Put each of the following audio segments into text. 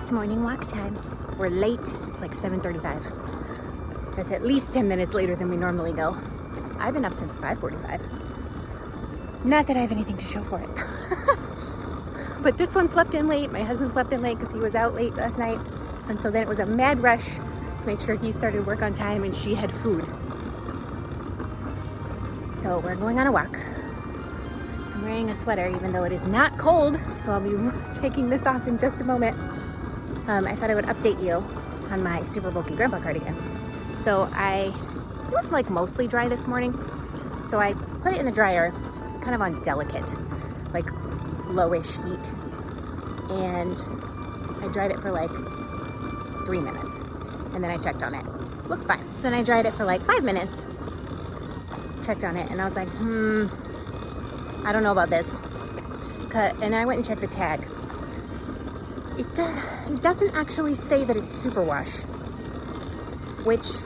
It's morning walk time. We're late. It's like 7:35. That's at least 10 minutes later than we normally go. I've been up since 5:45. Not that I have anything to show for it. But this one slept in late. My husband slept in late because he was out late last night. And so then it was a mad rush to make sure he started work on time and she had food. So we're going on a walk. I'm wearing a sweater even though it is not cold. So I'll be taking this off in just a moment. I thought I would update you on my super bulky grandpa cardigan. So it was like mostly dry this morning. So I put it in the dryer kind of on delicate, like lowish heat. And I dried it for like 3 minutes. And then I checked on it. Looked fine. So then I dried it for like 5 minutes. Checked on it and I was like, I don't know about this. And then I went and checked the tag. It doesn't actually say that it's superwash, which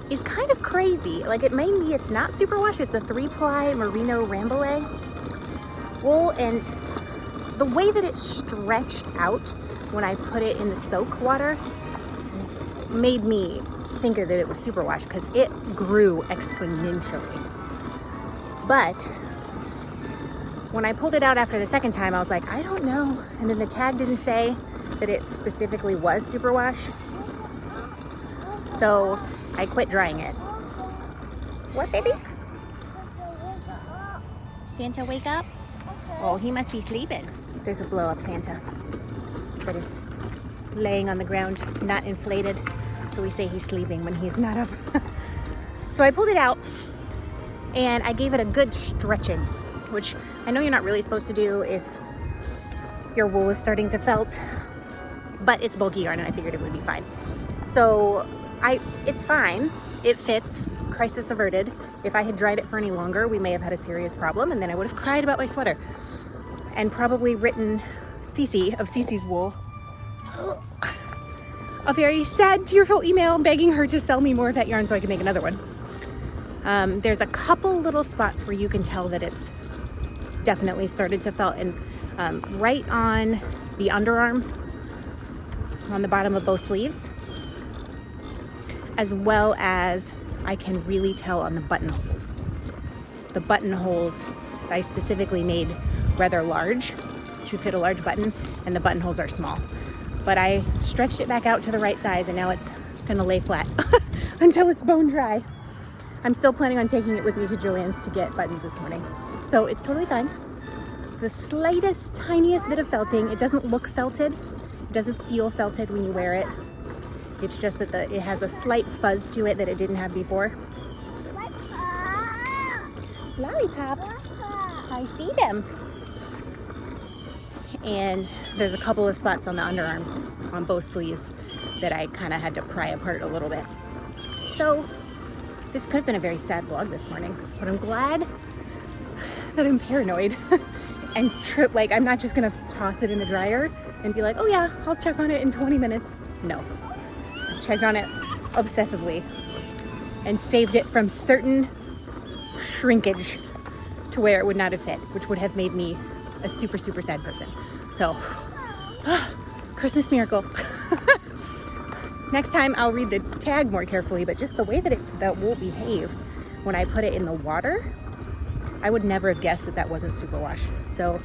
is kind of crazy. Like maybe it's not superwash, it's a 3-ply merino rambouillet wool, and the way that it stretched out when I put it in the soak water made me think that it was superwash because it grew exponentially. But when I pulled it out after the second time, I was like, I don't know. And then the tag didn't say that it specifically was superwash. So I quit drying it. What, baby? Santa, wake up? Oh, he must be sleeping. There's a blow-up Santa that is laying on the ground, not inflated. So we say he's sleeping when he's not up. So I pulled it out and I gave it a good stretching, which I know you're not really supposed to do if your wool is starting to felt, but it's bulky yarn and I figured it would be fine. So it's fine. It fits. Crisis averted. If I had dried it for any longer, we may have had a serious problem and then I would have cried about my sweater and probably written Cece of Cece's Wool a very sad, tearful email begging her to sell me more of that yarn so I can make another one. There's a couple little spots where you can tell that it's definitely started to felt, and right on the underarm, on the bottom of both sleeves, as well as I can really tell on the buttonholes. The buttonholes I specifically made rather large to fit a large button, and the buttonholes are small. But I stretched it back out to the right size and now it's gonna lay flat until it's bone dry. I'm still planning on taking it with me to Joann's to get buttons this morning. So it's totally fine. The slightest, tiniest bit of felting. It doesn't look felted. It doesn't feel felted when you wear it. It's just that it has a slight fuzz to it that it didn't have before. Lollipops. I see them. And there's a couple of spots on the underarms on both sleeves that I kind of had to pry apart a little bit. So this could have been a very sad vlog this morning, but I'm glad that I'm paranoid and like I'm not just gonna toss it in the dryer and be like, oh yeah, I'll check on it in 20 minutes. No, I checked on it obsessively and saved it from certain shrinkage to where it would not have fit, which would have made me a super, super sad person. So, Christmas miracle. Next time I'll read the tag more carefully, but just the way that wool behaved when I put it in the water, I would never have guessed that wasn't superwash. So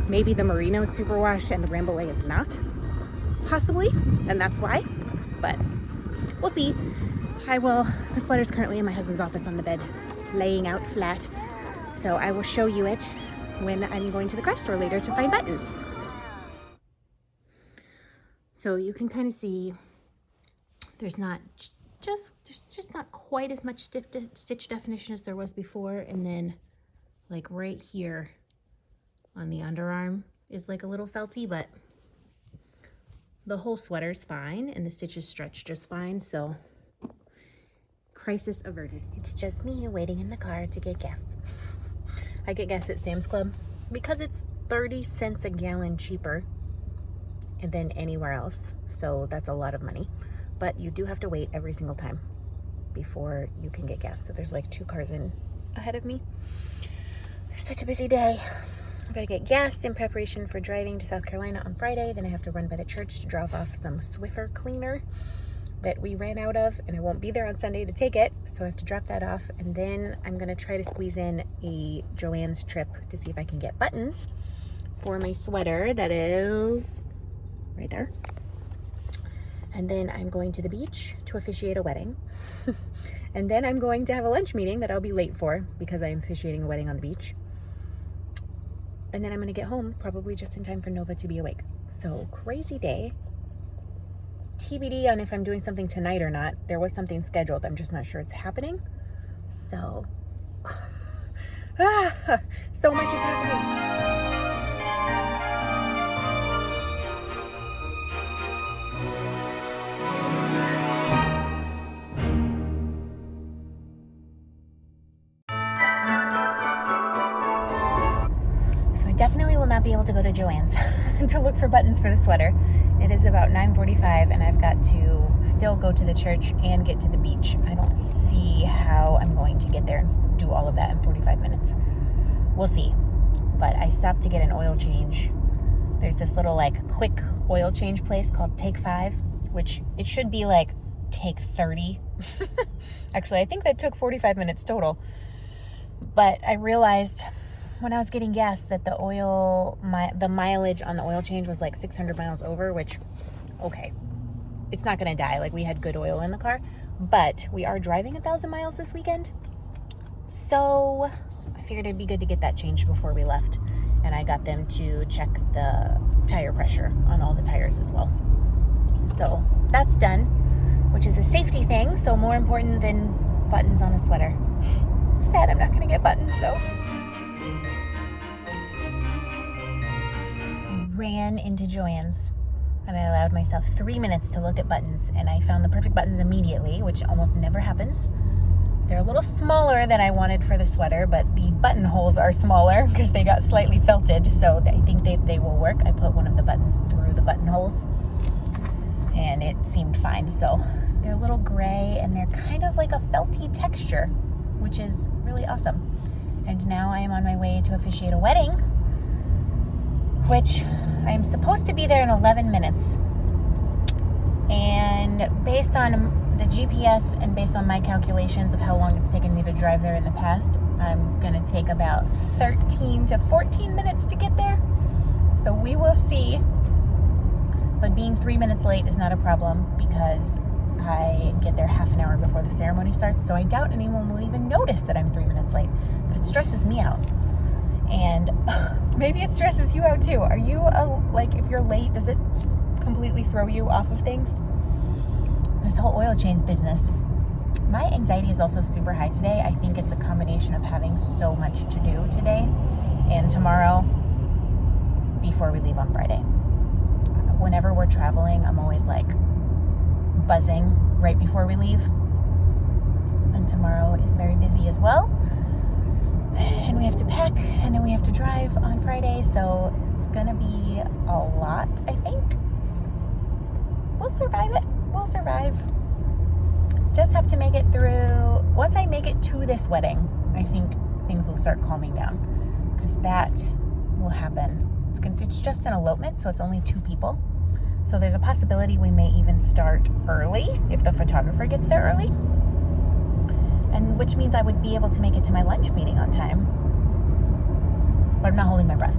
maybe the merino is superwash and the rambouillet is not, possibly, and that's why, but we'll see. The sweater's currently in my husband's office on the bed, laying out flat. So I will show you it when I'm going to the craft store later to find buttons. So you can kind of see there's just not quite as much stitch definition as there was before, and then like right here on the underarm is like a little felty, but the whole sweater's fine and the stitches stretch just fine, so crisis averted. It's just me waiting in the car to get gas. I get gas at Sam's Club because it's 30 cents a gallon cheaper than anywhere else. So that's a lot of money, but you do have to wait every single time before you can get gas. So there's like 2 cars in ahead of me. It's such a busy day. I've got to get gas in preparation for driving to South Carolina on Friday. Then I have to run by the church to drop off some Swiffer cleaner that we ran out of, and I won't be there on Sunday to take it, so I have to drop that off. And then I'm gonna try to squeeze in a Joann's trip to see if I can get buttons for my sweater that is right there. And then I'm going to the beach to officiate a wedding. And then I'm going to have a lunch meeting that I'll be late for because I'm officiating a wedding on the beach. And then I'm gonna get home probably just in time for Nova to be awake. So crazy day. TBD on if I'm doing something tonight or not. There was something scheduled. I'm just not sure it's happening. So, so much is happening. So I definitely will not be able to go to Joann's to look for buttons for the sweater. It is about 9:45 and I've got to still go to the church and get to the beach. I don't see how I'm going to get there and do all of that in 45 minutes. We'll see. But I stopped to get an oil change. There's this little like quick oil change place called Take 5, which it should be like Take 30. Actually, I think that took 45 minutes total. But I realized when I was getting gas that the mileage on the oil change was like 600 miles over, which, okay, it's not gonna die. Like, we had good oil in the car, but we are driving 1,000 miles this weekend. So I figured it'd be good to get that changed before we left. And I got them to check the tire pressure on all the tires as well. So that's done, which is a safety thing. So more important than buttons on a sweater. Sad I'm not gonna get buttons though. Ran into Joann's and I allowed myself 3 minutes to look at buttons, and I found the perfect buttons immediately, which almost never happens. They're a little smaller than I wanted for the sweater, but the buttonholes are smaller because they got slightly felted, so I think they will work. I put one of the buttons through the buttonholes and it seemed fine. So they're a little gray and they're kind of like a felty texture, which is really awesome. And now I am on my way to officiate a wedding, which I am supposed to be there in 11 minutes. And based on the GPS and based on my calculations of how long it's taken me to drive there in the past, I'm gonna take about 13 to 14 minutes to get there. So we will see. But being 3 minutes late is not a problem because I get there half an hour before the ceremony starts. So I doubt anyone will even notice that I'm 3 minutes late, but it stresses me out. And maybe it stresses you out too. Are you like, if you're late, does it completely throw you off of things? This whole oil change business. My anxiety is also super high today. I think it's a combination of having so much to do today and tomorrow before we leave on Friday. Whenever we're traveling, I'm always like buzzing right before we leave. And tomorrow is very busy as well. And we have to pack, and then we have to drive on Friday, so it's gonna be a lot, I think. We'll survive it. We'll survive. Just have to make it through. Once I make it to this wedding, I think things will start calming down, because that will happen. It's just an elopement, so it's only 2 people. So there's a possibility we may even start early if the photographer gets there early. And which means I would be able to make it to my lunch meeting on time. But I'm not holding my breath.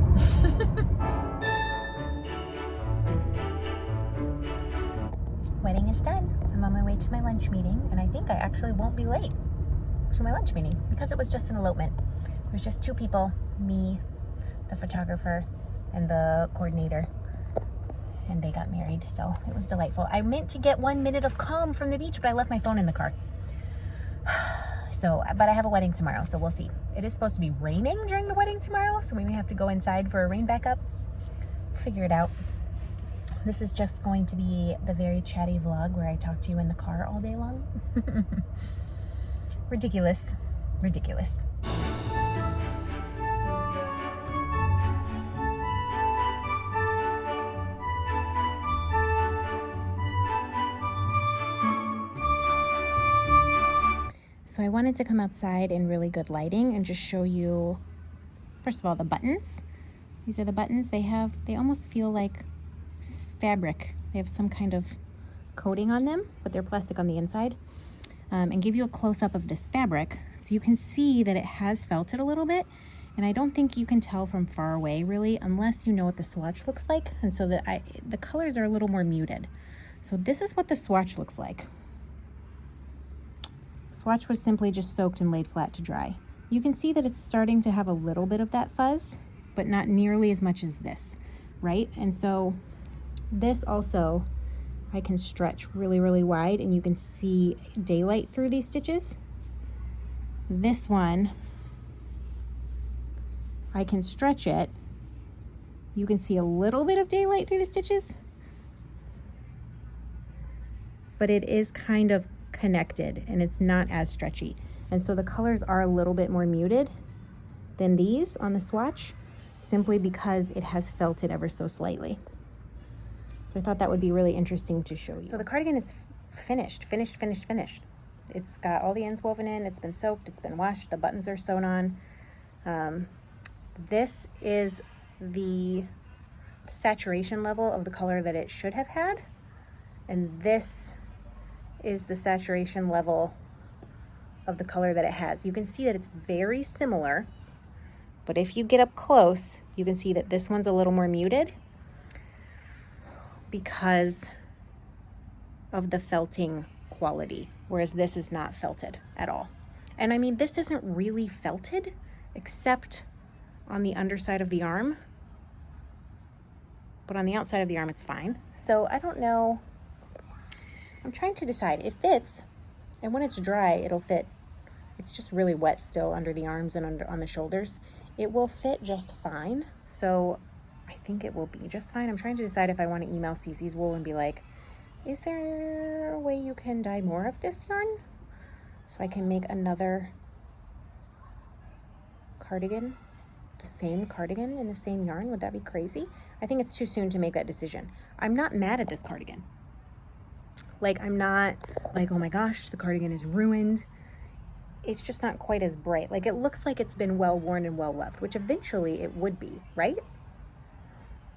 Wedding is done. I'm on my way to my lunch meeting, and I think I actually won't be late to my lunch meeting because it was just an elopement. There was just 2 people, me, the photographer, and the coordinator, and they got married, so it was delightful. I meant to get 1 minute of calm from the beach, but I left my phone in the car. So, but I have a wedding tomorrow, so we'll see. It is supposed to be raining during the wedding tomorrow, so we may have to go inside for a rain backup. Figure it out. This is just going to be the very chatty vlog where I talk to you in the car all day long. Ridiculous. Ridiculous. So I wanted to come outside in really good lighting and just show you, first of all, the buttons, These are the buttons. They almost feel like fabric. They have some kind of coating on them, but they're plastic on the inside. And give you a close-up of this fabric so you can see that it has felted a little bit. And I don't think you can tell from far away really, unless you know what the swatch looks like. And so the colors are a little more muted. So this is what the swatch looks like. Swatch was simply just soaked and laid flat to dry. You can see that it's starting to have a little bit of that fuzz, but not nearly as much as this, right? And so this also, I can stretch really, really wide and you can see daylight through these stitches. This one, I can stretch it. You can see a little bit of daylight through the stitches, but it is kind of connected and it's not as stretchy. And so the colors are a little bit more muted than these on the swatch, simply because it has felted ever so slightly. So I thought that would be really interesting to show you. So the cardigan is finished. It's got all the ends woven in, it's been soaked, it's been washed, the buttons are sewn on. This is the saturation level of the color that it should have had. And this is the saturation level of the color that it has. You can see that it's very similar, but if you get up close, you can see that this one's a little more muted because of the felting quality, whereas this is not felted at all. And I mean, this isn't really felted except on the underside of the arm, but on the outside of the arm it's fine. So I don't know. I'm trying to decide. It fits, and when it's dry, it'll fit. It's just really wet still under the arms and on the shoulders. It will fit just fine. So I think it will be just fine. I'm trying to decide if I want to email Cece's Wool and be like, is there a way you can dye more of this yarn so I can make another cardigan, the same cardigan in the same yarn? Would that be crazy? I think it's too soon to make that decision. I'm not mad at this cardigan. Like, I'm not like, oh my gosh, the cardigan is ruined. It's just not quite as bright. Like, it looks like it's been well worn and well loved, which eventually it would be, right?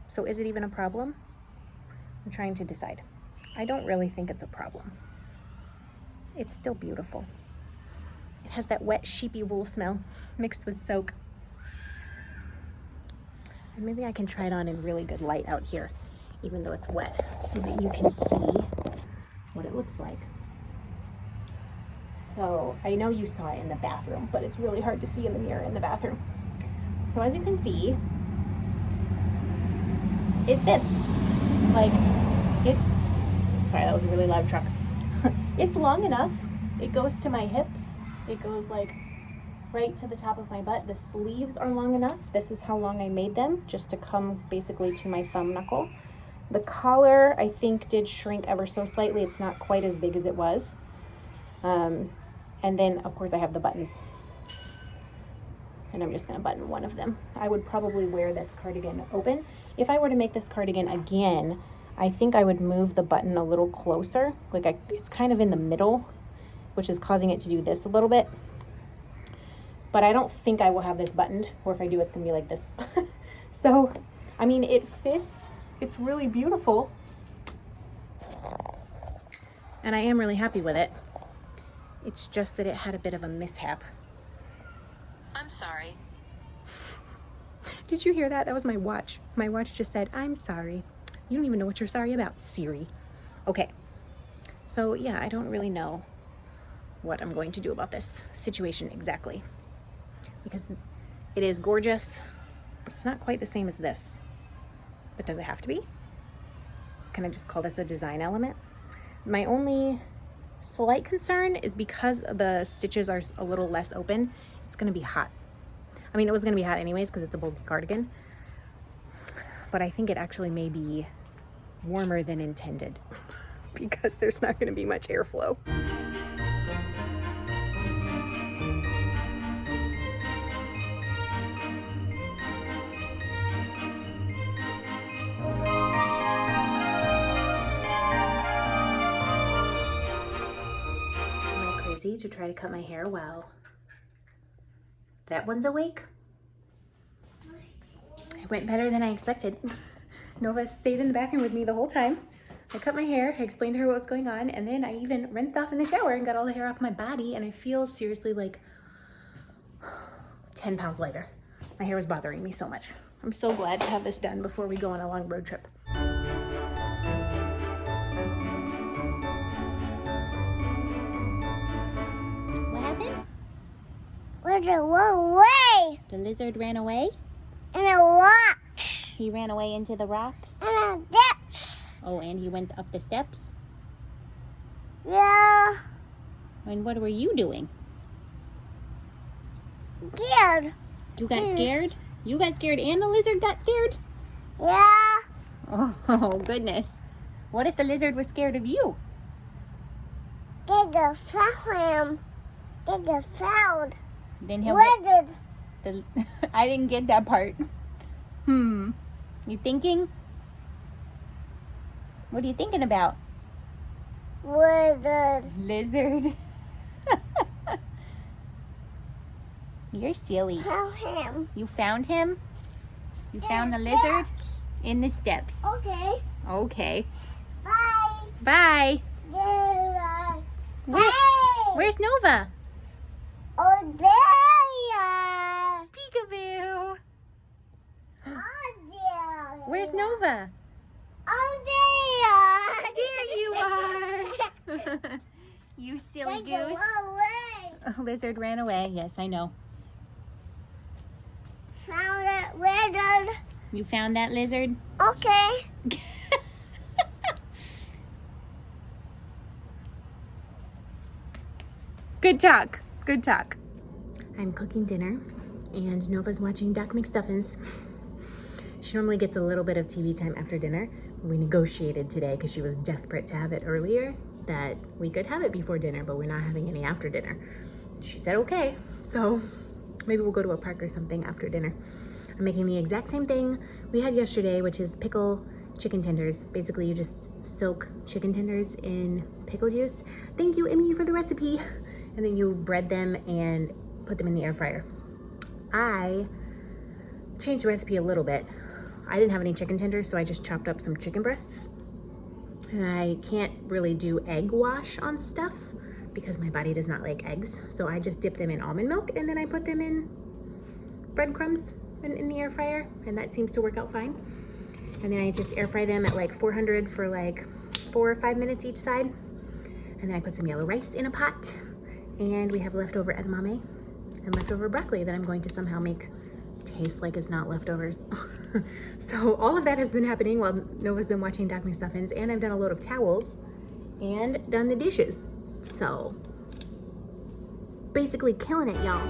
So is it even a problem? I'm trying to decide. I don't really think it's a problem. It's still beautiful. It has that wet, sheepy wool smell mixed with soak. And maybe I can try it on in really good light out here, even though it's wet, so that you can see what it looks like. So I know you saw it in the bathroom, but it's really hard to see in the mirror in the bathroom. So as you can see, it fits. Like, sorry, that was a really loud truck. It's long enough. It goes to my hips. It goes like right to the top of my butt. The sleeves are long enough. This is how long I made them, just to come basically to my thumb knuckle. The collar, I think, did shrink ever so slightly. It's not quite as big as it was. And then, of course, I have the buttons. And I'm just going to button one of them. I would probably wear this cardigan open. If I were to make this cardigan again, I think I would move the button a little closer. Like, it's kind of in the middle, which is causing it to do this a little bit. But I don't think I will have this buttoned, or if I do, it's going to be like this. So, I mean, it fits. It's really beautiful. And I am really happy with it. It's just that it had a bit of a mishap. I'm sorry. Did you hear that? That was my watch. My watch just said, I'm sorry. You don't even know what you're sorry about, Siri. Okay. So, yeah, I don't really know what I'm going to do about this situation exactly. Because it is gorgeous, but it's not quite the same as this. But does it have to be? Can I just call this a design element? My only slight concern is because the stitches are a little less open, it's going to be hot. I mean, it was going to be hot anyways because it's a bulky cardigan. But I think it actually may be warmer than intended because there's not going to be much airflow. To try to cut my hair while that one's awake. It went better than I expected. Nova stayed in the bathroom with me the whole time. I cut my hair, I explained to her what was going on, and then I even rinsed off in the shower and got all the hair off my body, and I feel seriously like 10 pounds lighter. My hair was bothering me so much. I'm so glad to have this done before we go on a long road trip. What happened? Lizard ran away The lizard ran away? in the rocks He ran away into the rocks? and the depths. Oh, and he went up the steps? Yeah, And what were you doing? scared. You got scared? You got scared and the lizard got scared? Yeah, Oh, goodness. What if the lizard was scared of you? they got found him. They got found. Then he'll get Lizard. I didn't get that part. You thinking? What are you thinking about? Lizard. Lizard. You're silly. Found him. You found him? You found the lizard? In the steps. Okay. Okay. Bye. Bye. Bye. Where's Nova? Oh, there. Peekaboo. Oh, there. Where's Nova? Oh, There you are. You silly They go goose. away. A lizard ran away. Yes, I know. Found it. Lizard. You found that lizard? Okay. Good talk. Good talk. I'm cooking dinner, and Nova's watching Doc McStuffins. She normally gets a little bit of TV time after dinner. We negotiated today because she was desperate to have it earlier that we could have it before dinner, but we're not having any after dinner. She said okay, so maybe we'll go to a park or something after dinner. I'm making the exact same thing we had yesterday, which is pickle chicken tenders. Basically, you just soak chicken tenders in pickle juice. Thank you, Emmy, for the recipe. And then you bread them and put them in the air fryer. I changed the recipe a little bit. I didn't have any chicken tenders, so I just chopped up some chicken breasts. And I can't really do egg wash on stuff because my body does not like eggs. So I just dip them in almond milk and then I put them in breadcrumbs in the air fryer, and that seems to work out fine. And then I just air fry them at like 400 for like 4 or 5 minutes each side. And then I put some yellow rice in a pot, and we have leftover edamame and leftover broccoli that I'm going to somehow make taste like it's not leftovers. So all of that has been happening while Nova's been watching Doc McStuffins, and I've done a load of towels and done the dishes. So basically killing it, y'all.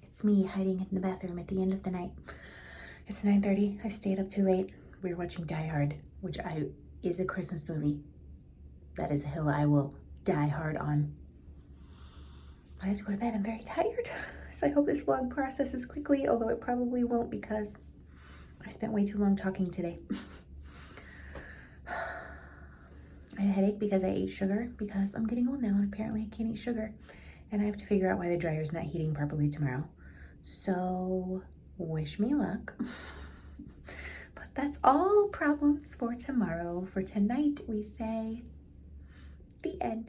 It's me hiding in the bathroom at the end of the night. It's 9:30. I stayed up too late. We were watching Die Hard, which is a Christmas movie. That is a hill I will die hard on. But I have to go to bed. I'm very tired. So I hope this vlog processes quickly, although it probably won't because I spent way too long talking today. I have a headache because I ate sugar because I'm getting old now and apparently I can't eat sugar. And I have to figure out why the dryer's not heating properly tomorrow. So wish me luck. But that's all problems for tomorrow. For tonight, we say the end.